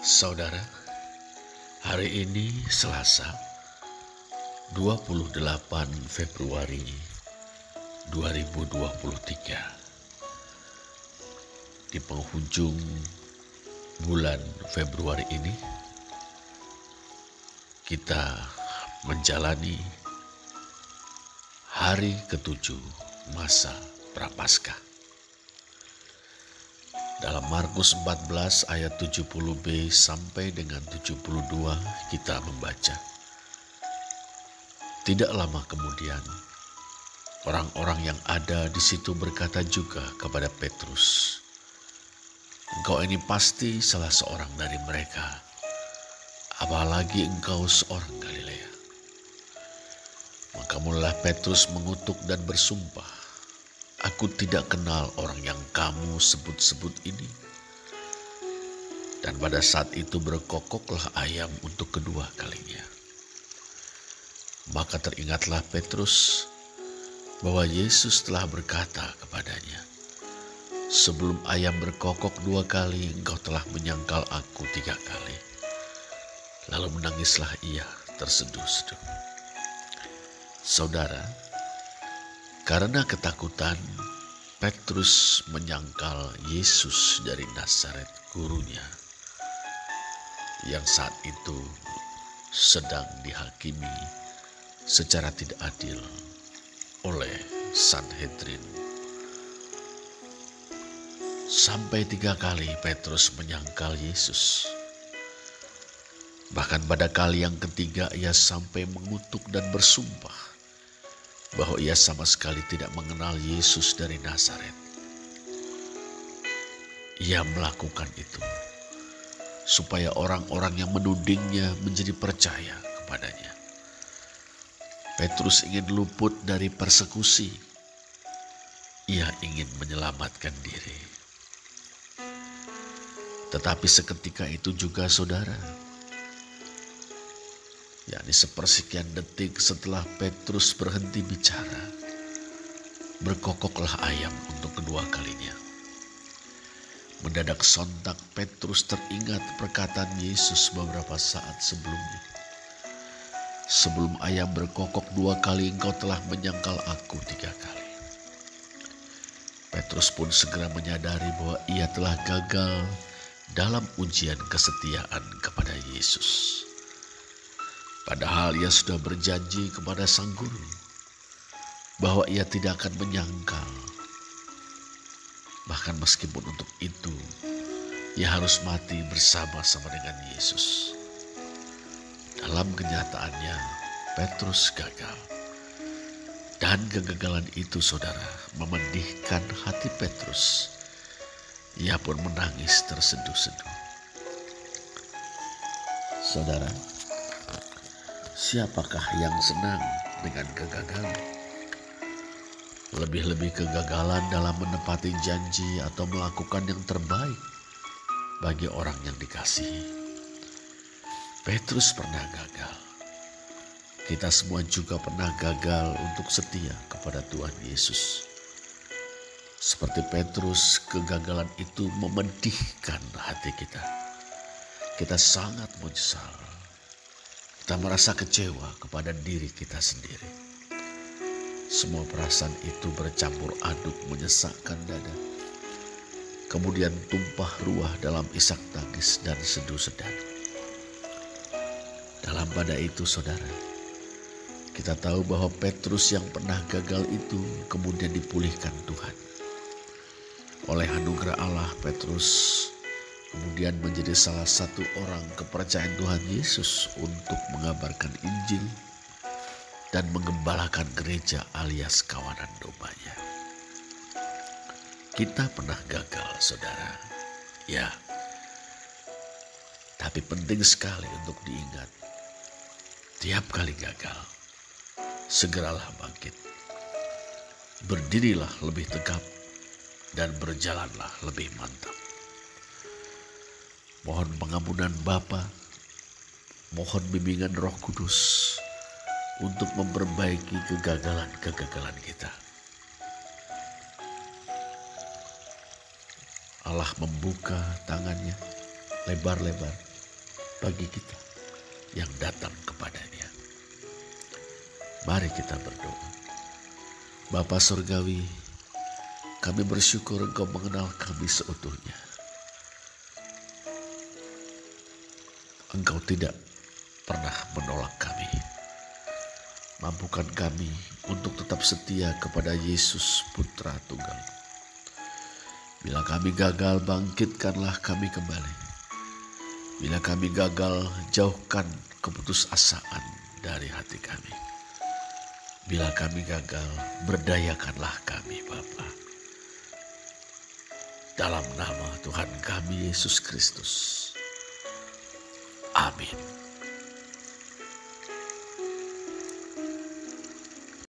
Saudara, hari ini Selasa, 28 Februari 2023. Di penghujung bulan Februari ini, kita menjalani hari ke-7 masa Prapaskah. Dalam Markus 14 ayat 70b sampai dengan 72 kita membaca. Tidak lama kemudian, orang-orang yang ada di situ berkata juga kepada Petrus, "Engkau ini pasti salah seorang dari mereka, apalagi engkau seorang Galilea." Maka mulailah Petrus mengutuk dan bersumpah, "Aku tidak kenal orang yang kamu sebut-sebut ini." Dan pada saat itu berkokoklah ayam untuk kedua kalinya. Maka teringatlah Petrus bahwa Yesus telah berkata kepadanya, "Sebelum ayam berkokok 2 kali, engkau telah menyangkal aku 3 kali." Lalu menangislah ia terseduh-seduh. Saudara, karena ketakutan, Petrus menyangkal Yesus dari Nazaret, gurunya, yang saat itu sedang dihakimi secara tidak adil oleh Sanhedrin. Sampai 3 kali Petrus menyangkal Yesus. Bahkan pada kali yang ketiga ia sampai mengutuk dan bersumpah bahwa ia sama sekali tidak mengenal Yesus dari Nazaret. Ia melakukan itu supaya orang-orang yang menudingnya menjadi percaya kepadanya. Petrus ingin luput dari persekusi. Ia ingin menyelamatkan diri. Tetapi seketika itu juga saudara, yakni sepersekian detik setelah Petrus berhenti bicara, berkokoklah ayam untuk kedua kalinya. Mendadak sontak Petrus teringat perkataan Yesus beberapa saat sebelumnya. "Sebelum ayam berkokok 2 kali, engkau telah menyangkal aku 3 kali." Petrus pun segera menyadari bahwa ia telah gagal dalam ujian kesetiaan kepada Yesus. Padahal ia sudah berjanji kepada sang guru bahwa ia tidak akan menyangkal. Bahkan meskipun untuk itu ia harus mati bersama-sama dengan Yesus. Dalam kenyataannya Petrus gagal. Dan kegagalan itu saudara memedihkan hati Petrus. Ia pun menangis terseduh-seduh. Saudara, siapakah yang senang dengan kegagalan? Lebih-lebih kegagalan dalam menepati janji atau melakukan yang terbaik bagi orang yang dikasihi. Petrus pernah gagal. Kita semua juga pernah gagal untuk setia kepada Tuhan Yesus. Seperti Petrus, kegagalan itu memedihkan hati kita. Kita sangat menyesal. Kita merasa kecewa kepada diri kita sendiri. Semua perasaan itu bercampur aduk menyesakkan dada. Kemudian tumpah ruah dalam isak tangis dan sedu sedan. Dalam pada itu saudara, kita tahu bahwa Petrus yang pernah gagal itu kemudian dipulihkan Tuhan. Oleh anugerah Allah, Petrus kemudian menjadi salah satu orang kepercayaan Tuhan Yesus untuk mengabarkan Injil dan mengembalakan gereja alias kawanan dombanya. Kita pernah gagal, saudara. Ya, tapi penting sekali untuk diingat. Tiap kali gagal, segeralah bangkit. Berdirilah lebih tegap dan berjalanlah lebih mantap. Mohon pengampunan Bapa, mohon bimbingan Roh Kudus untuk memperbaiki kegagalan-kegagalan kita. Allah membuka tangannya lebar-lebar bagi kita yang datang kepadanya. Mari kita berdoa. Bapa Surgawi, kami bersyukur Engkau mengenal kami seutuhnya. Engkau tidak pernah menolak kami. Mampukan kami untuk tetap setia kepada Yesus Putra Tunggal. Bila kami gagal, bangkitkanlah kami kembali. Bila kami gagal, jauhkan keputusasaan dari hati kami. Bila kami gagal, berdayakanlah kami Bapa. Dalam nama Tuhan kami Yesus Kristus. Amin.